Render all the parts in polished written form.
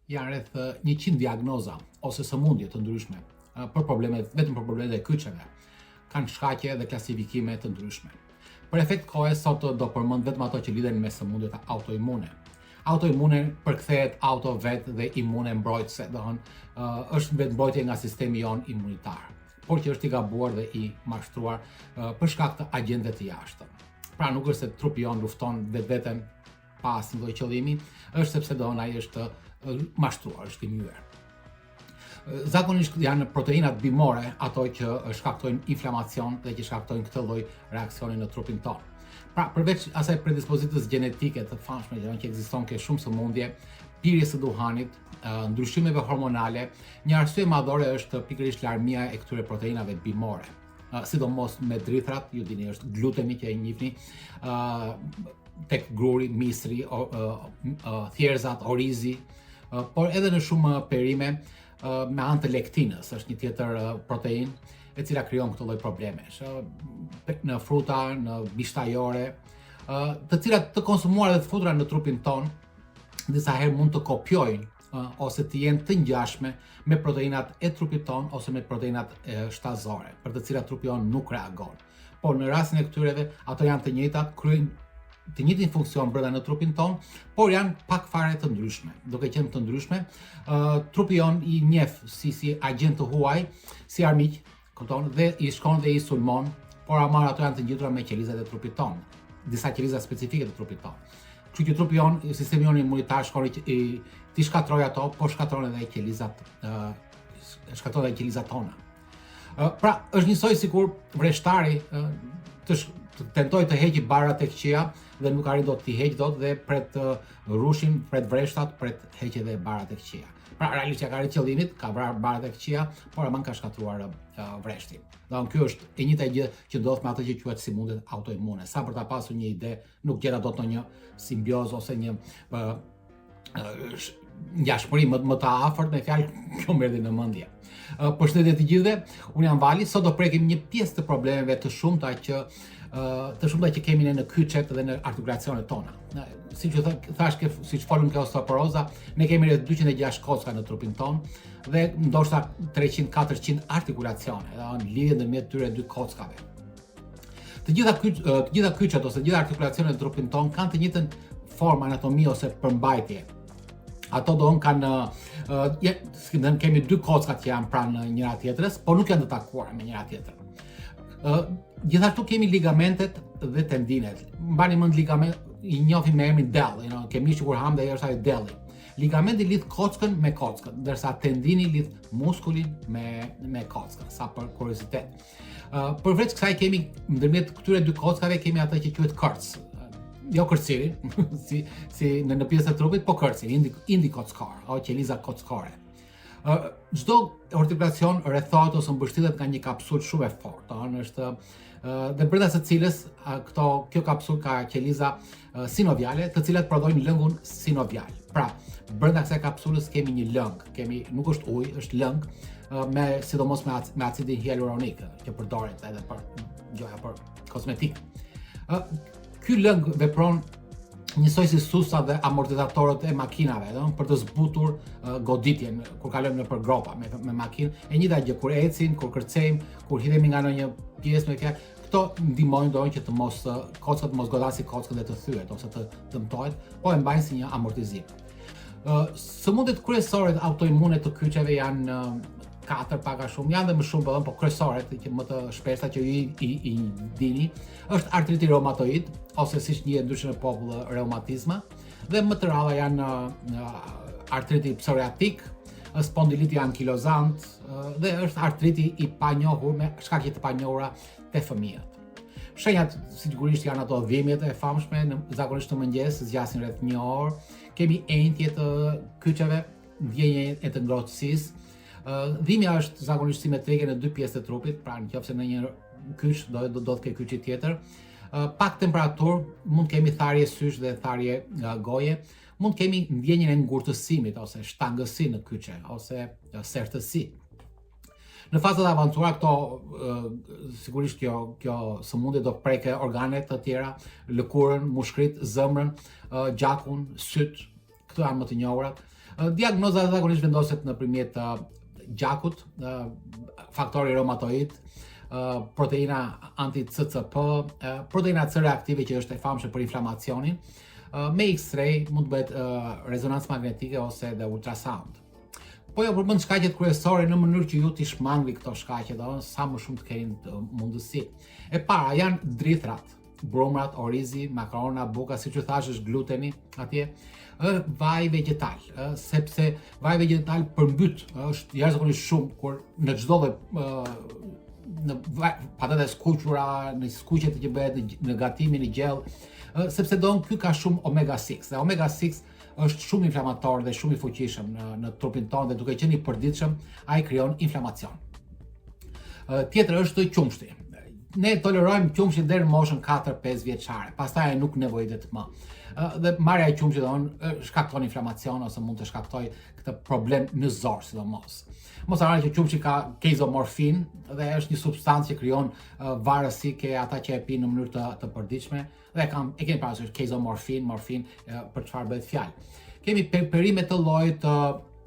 janë rreth 100 diagnoza ose sëmundje të ndryshme vetëm për problemet e kyçeve. Kanë shkaqe dhe klasifikime të ndryshme. Për efekt kohe sot do përmend vetëm ato që lidhen me sëmundjet autoimune. Autoimune përkthehet auto vet dhe imune mbrojtëse, është vetë mbrojtje nga sistemi jon imunitar, por që është i gabuar dhe i mashtruar për shkak të agjentëve të jashtëm. Pra nuk është se trupi jon lufton vetveten pa asnjë lloj qëllimi, është sepse ai është mashtruar, është i myrë. Zakonisht janë proteinat bimore ato që shkaktojnë inflamacion dhe që shkaktojnë këtë lloj reaksioni në trupin tonë. Pra, përveç asaj predispozitës gjenetike të famshme që ekziston ke shumë sëmundje, pirjes së duhanit, ndryshimeve hormonale, një arsye madhore është pikërisht larmia e këtyre proteinave bimore. Sidomos me drithrat, ju dini është gluteni që e njihni, tek gruri, misri, thjerëzat, orizi, por edhe në shumë perime me anë të lektinës, është një tjetër protein e cila krijon këtë lloj problemesh. Në fruta, në bishtajore, të cilat të konsumuara dhe të futura në trupin ton, disa herë mund të kopjojnë ose të jenë të ngjashme me proteinat e trupit ton ose me proteinat shtazore, për të cilat trupi jon nuk reagon. Por në rastin e këtyreve, ato janë të njëjta, kryejnë të njëjtin funksion brenda në trupin ton, por janë pak fare të ndryshme. Duke qenë të ndryshme, trupi jon i njeh si agent të huaj, si armiq, kupton, dhe i shkon dhe i sulmon, por amar ato janë të ngjitra me qelizat e trupit ton, disa qeliza specifike të trupit ton. Kështu që trupi jon, sistemi jon imunitar shkon ti shkatroj ato, por shkatron edhe qelizat, shkatron edhe qelizat tona. Pra, është njësoj sikur vreshtari tentoj të heqë barat e këqija dhe nuk arrin dot t'i heq dot dhe pret rushin, pret vreshtat, pret heqje dhe barat e këqija. Pra realisht ka arrit qëllimit, ka vrarë barat e këqija, por aman ka shkatruar vreshtin. Kjo është e njëjta gjë që ndodh me ato që quhet sëmundjet autoimune. Sa për ta pasur një ide, nuk gjera dot në një simbiozë ose një ngjashmëri më të afërt, me fjalë kjo më erdhi në mendje. Përshëndetje të gjithëve, unë jam Vali, sot do prekim një pjesë të problemeve të shumta që kemi ne në kyçet dhe në artikulacionet tona. Siç thash, siç folëm ke osteoporoza, ne kemi rreth 206 kocka në trupin ton dhe ndoshta 300-400 artikulacione, në lidhje ndërmjet tyre dy kockave. Të gjitha kyçet ose të gjitha artikulacionet në trupin ton kanë të njëjtën formë, anatomi ose përmbajtje. Ato kemi dy kockat që janë pranë njëra tjetrës, por nuk janë të takuara me njëra tjetrën. Gjithashtu kemi ligamentet dhe tendinet. Mbani mend ligament, i njohim me emrin dell, kemi kur ham dhe është ai delli. Ligamenti lidh kockën me kockën, ndërsa tendini lidh muskulin me kockën, sa për kuriozitet. Përveç kësaj kemi ndërmjet këtyre dy kockave kemi atë që quhet kërc. Jo kërciri, si në pjesë të trupit, po kërciri, indi kockar, qeliza kockare. Çdo artikulacion rrethohet ose mbështetet nga një kapsul shumë e fortë, dhe brenda së cilës kjo kapsul ka qeliza sinoviale, të cilat prodhojnë lëngun sinovial. Pra, brenda kësaj kapsulës kemi një lëng, nuk është ujë, është lëng, sidomos me acidin hyaluronik, që përdoret edhe për kozmetik. Ky lëng vepron njësoj si susa dhe amortizatorët e makinave, për të zbutur goditjen kur kalojmë nëpër gropa me makinë. E njëjta gjë kur ecim, kur kërcejmë, kur hidhemi nga ndonjë pjesë me fjalë, këto ndihmojnë që të kockat mos godasi kockën dhe të thyet ose të dëmtohet, po e mbajnë si një amortizim. Sëmundjet kryesore autoimune të kyçeve janë 4 paka shumë, janë dhe më shumë, po kryesoret që më të shpeshta që i dini, është artriti reumatoid, ose siç njihet ndryshe në popull reumatizma, dhe më të rralla janë artriti psoriatik, spondiliti ankilozant dhe është artriti i panjohur me shkaqe të panjohura te fëmijët. Shenjat sigurisht janë ato dhimbjet e famshme, zakonisht në mëngjes, zgjasin rreth 1 orë, kemi enjtje të kyçeve, ndjenje e të ngrohtësisë. Dhimbja është zakonisht simetrike në dy pjesë të trupit, pra nëse në një kyç do të ketë kyçi tjetër. Pak temperaturë, mund kemi tharje sysh dhe tharje goje, mund kemi ndjenjen e ngurtësimit ose shtangësi në kyçe ose sertësi. Në fazat avancuara sigurisht kjo sëmundje do preke organet të tjera, lëkurën, mushkrit, zemrën, gjakun, syt. këto janë më të njohura. Diagnoza zakonisht vendoset nëpërmjet gjakut, faktori reumatoid, proteina anti-CCP, proteina C reaktive që është e famshme për inflamacionin, me X-ray mund të bëhet rezonancë magnetike ose dhe ultrasound. Po jo përmend shkaqet kryesore në mënyrë që ju t'i shmangni këto shkaqe, sa më shumë të keni mundësi. E para janë drithrat, brumrat, orizi, makarona, buka, siç u thash është gluteni atje, vaj vegetal, sepse vaj vegetal përmbyt është jashtëzakonisht shumë kur në çdo në patates skuqura, në skuqet që bëhet në gatimin e gjellë, sepse ky ka shumë omega 6 dhe omega 6 është shumë inflamator dhe shumë i fuqishëm në trupin tonë dhe duke qenë i përditshëm, ai krijon inflamacion. Tjetër është qumshti. Ne tolerojmë qumshin deri në moshën 4-5 vjeçare, pastaj nuk nevojitet më. Dhe marrja e qumshit shkakton inflamacion ose mund të shkaktojë këtë problem në zor sidomos. Mos harroni që qumshi ka keizomorfin dhe është një substancë që krijon varësi ke ata që e pinë në mënyrë të përditshme dhe e keni parasysh keizomorfin, morfin për çfarë bëhet fjalë. Kemi perime të llojit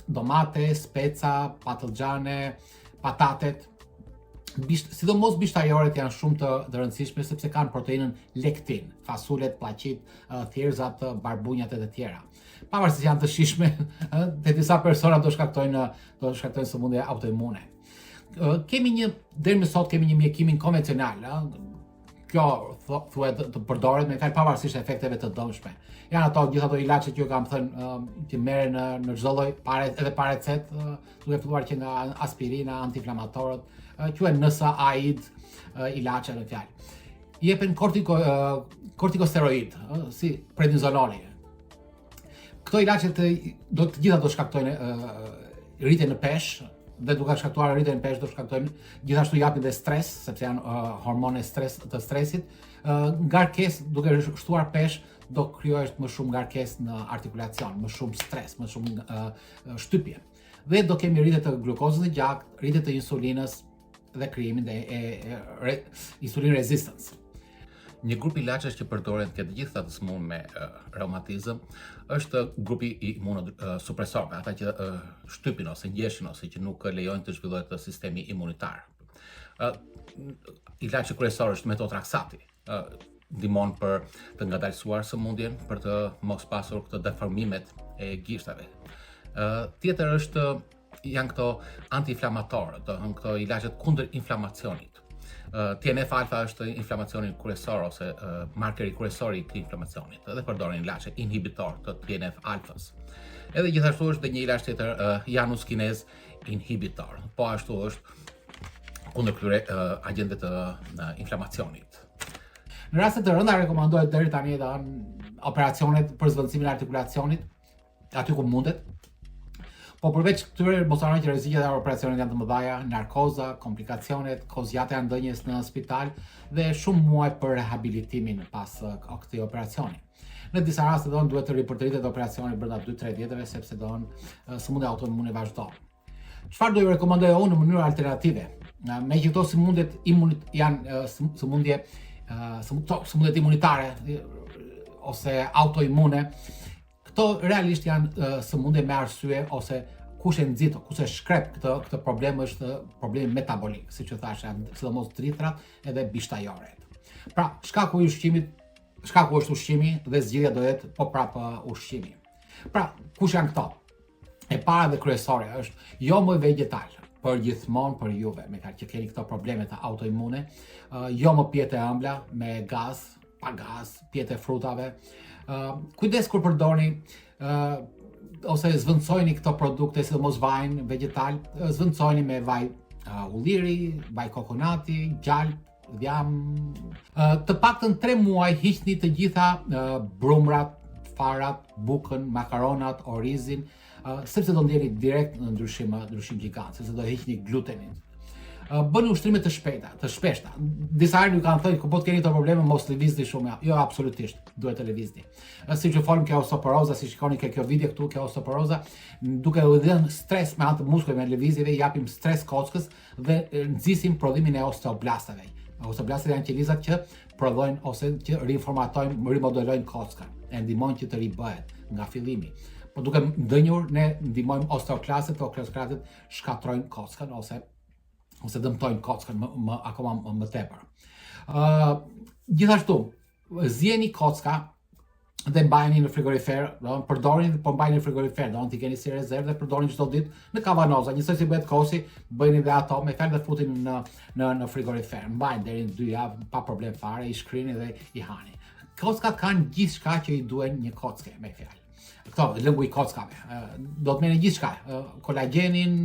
domate, speca, patlıgjane, patatet. Sidomos bishtajoret janë shumë të rëndësishme sepse kanë proteinën lektin, fasulet, pllaqit, thjerrzat, barbunjat e të tjera. Pavarësisht janë të shijshme, te disa persona do shkaktojnë sëmundje autoimune. Deri më sot kemi një mjekimin konvencional, kjo thuhet të përdoret me fjalë pavarësisht efekteve të dëmshme. Janë gjithë ato ilaçe që ju kam thënë që merren në çdo lloj edhe pa recetë, duke filluar që nga aspirina, antiinflamatorët, quhen NSAID, ilaçe në fjalë. Jepen kortikosteroid, si prednizoloni. Këto ilaçe do të gjitha do shkaktojnë rritje në peshë, dhe duke shkaktuar rritjen e peshë do shkaktojnë gjithashtu japin dhe stres, sepse janë hormone të stresit. Ngarkesë, duke shtuar peshë do krijohesh më shumë ngarkesë në artikulacion, më shumë stres, më shumë shtypje. Dhe do kemi rritje të glukozës në gjak, rritje të insulinës dhe krijimin e insulin resistance. Një grup ilaçesh që përdoren te të gjitha të smundur me reumatizëm është grupi i imunosupresorëve, ata që shtypin ose ngjeshin ose që nuk lejojnë të zhvillohet sistemi imunitar. Ilaçi kryesor është metotraksati, ndihmon për të ngadalësuar sëmundjen, për të mos pasur këto deformimet e gishtave. Tjetër janë këto antiinflamatorë, këto ilaçet kundër inflamacionit. TNF-alfa është inflamacioni kryesor ose markeri kryesor i këtij inflamacionit dhe përdoren ilaçe inhibitor të TNF-alfës. Edhe gjithashtu është dhe një ilaç tjetër, Janus kinase inhibitor. Po ashtu është kundër këtyre agjentëve të inflamacionit. Në raste të rënda rekomandohet deri tani edhe operacionet për zvendësimin e artikulacionit, aty ku mundet. Po përveç këtyre mos harroni që rreziqet e operacionit janë të mëdha, narkoza, komplikacionet, kozjata e ndënjes në spital dhe shumë muaj për rehabilitimin pas këtij operacioni. Në disa raste duhet të riporteritet operacioni brenda 2-3 vjetëve sepse sëmundja autoimune vazhdon. Çfarë do ju rekomandoj unë në mënyrë alternative? Me që këto sëmundjet janë sëmundjet imunitare ose autoimune, këto realisht janë sëmundje me arsye ose kush e nxit, kush e shkrep këtë problem është problemi metabolik, siç e thash, sidomos drithrat edhe bishtajoret. Pra, shkaku është ushqimi dhe zgjidhja do jetë po prapë ushqimi. Pra, kush janë këto? E para dhe kryesore është jo më vegetal, për gjithmonë për juve, me kaq që keni këto probleme të autoimune, jo më pjetë e ëmbla me gaz, pa gaz, pjetë e frutave. Kujdes kur përdorni ose zvendçojni këto produkte, sidomos vajin vegetal, zvendçojni me vaj ulliri, vaj kokonati, gjalp, djam. Të paktën 3 muaj hiqni të gjitha brumrat, farat, bukën, makaronat, orizin, sepse do ndjeni direkt në ndryshim gjigant, sepse do hiqni glutenin. Bëni ushtrime të shpeshta. Disa herë ju kanë thënë ku po të keni këto probleme mos lëvizni shumë. Jo, absolutisht, duhet të lëvizni. Siç u folëm, kjo osteoporoza, si shikoni kjo video këtu, kjo osteoporoza, duke u dhënë stres me anë të muskujve me lëvizjeve, japim stres kockës dhe nxisim prodhimin e osteoblastave. Osteoblastët janë qelizat që prodhojnë ose që riformatojnë, rimodelojnë kockën, e ndihmojnë që të ribëhet nga fillimi. Po duke ndënjur ne ndihmojmë osteoklasit shkatrojnë kockën ose dëmtojnë kockën akoma më tepër. Gjithashtu, zjeni kocka dhe mbajeni në frigorifer, përdorini po mbajeni në frigorifer, t'i keni si rezervë dhe përdorini çdo ditë në kavanoza, njësoj si bëhet kosi, bëjeni dhe ato me fjalë dhe futini në frigorifer. Mbajeni deri në 2 javë pa problem fare, i shkrini dhe i hani. Kockat kanë gjithçka që i duhen një kocke, me fjalë. Këto lëngu i kockave, do të merrni gjithçka, kolagjenin,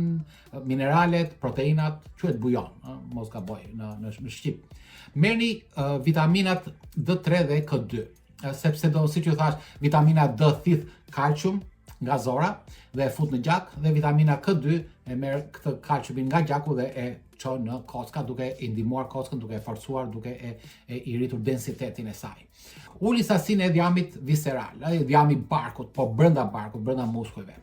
mineralet, proteinat, quhet bujon, mos gaboj në shqip. Merrni vitaminat D3 dhe K2, sepse siç ju thash, vitamina D thith kalcium nga zora dhe e fut në gjak, dhe vitamina K2 e merr këtë kalciumin nga gjaku dhe e çon në kocka, duke i ndihmuar kockën, duke e forcuar, duke i rritur densitetin e saj. Uli sasinë e djamit viseral, djami barkut, po brenda barkut, brenda muskujve.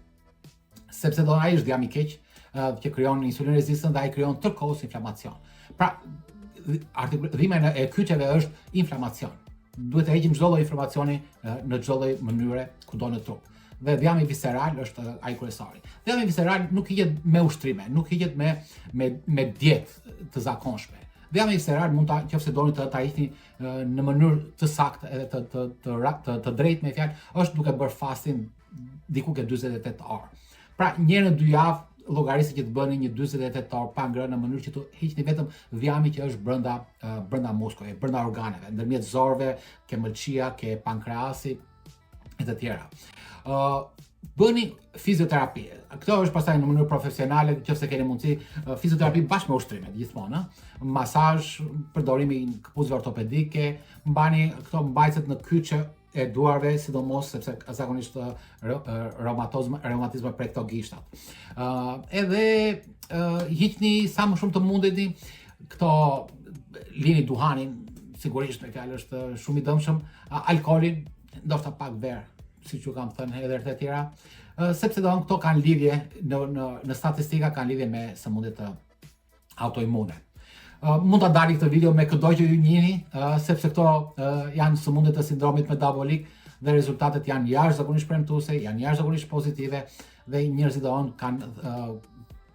Sepse ai është djam i keq, që krijon insulin rezistent dhe ai krijon tërkohës inflamacion. Pra, rrima e kyçeve është inflamacion. Duhet të heqim çdo lloj inflamacioni në çdo lloj mënyre kudo në trup. Dhe djami viseral është ai kryesori. Djami viseral nuk hiqet me ushtrime, nuk hiqet me dietë të zakonshme. Djami viseral mund ta, nëse doni ta hiqni në mënyrë të saktë edhe të drejtë, me fjalë, është duke bërë fasting diku ke 48 orë. Pra, një herë në 2 javë llogarisni që të bëni një 48 orë pa ngrënë, në mënyrë që të hiqni vetëm djami që është brenda muskujve, brenda organeve, ndërmjet zorëve, ke mëlçia, ke pankreasi e të tjera. Bëni fizioterapi. Këto është pastaj në mënyrë profesionale, nëse keni mundësi, fizioterapi bashkë me ushtrimet, gjithmonë, masazh, përdorimi i këpucëve ortopedike, mbani këto mbajtëset në kyçe e duarve, sidomos sepse zakonisht reumatizma prej këto gishtat. Edhe hiqni sa më shumë të mundeni këto, lini duhanin, sigurisht me fjalë është shumë i dëmshëm, alkoolin, ndoshta pak verë, siç ju kam thënë edhe të tjera, sepse këto kanë lidhje në statistika, kanë lidhje me sëmundjet autoimune. Mund ta ndali këtë video me çdo që ju njihni, sepse këto janë sëmundjet e sindromit metabolik dhe rezultatet janë jashtëzakonisht premtuese, janë jashtëzakonisht pozitive dhe njerëzit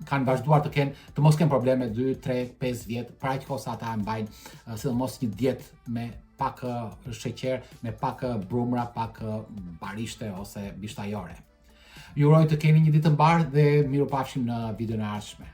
kanë vazhduar të mos kenë probleme 2, 3, 5 vjet, për aq kohë sa ata mbajnë sidomos një dietë me pak sheqer, me pak brumra, pak barishte ose bishtajore. Ju uroj të keni një ditë të mbarë dhe mirupafshim në videon e ardhshme.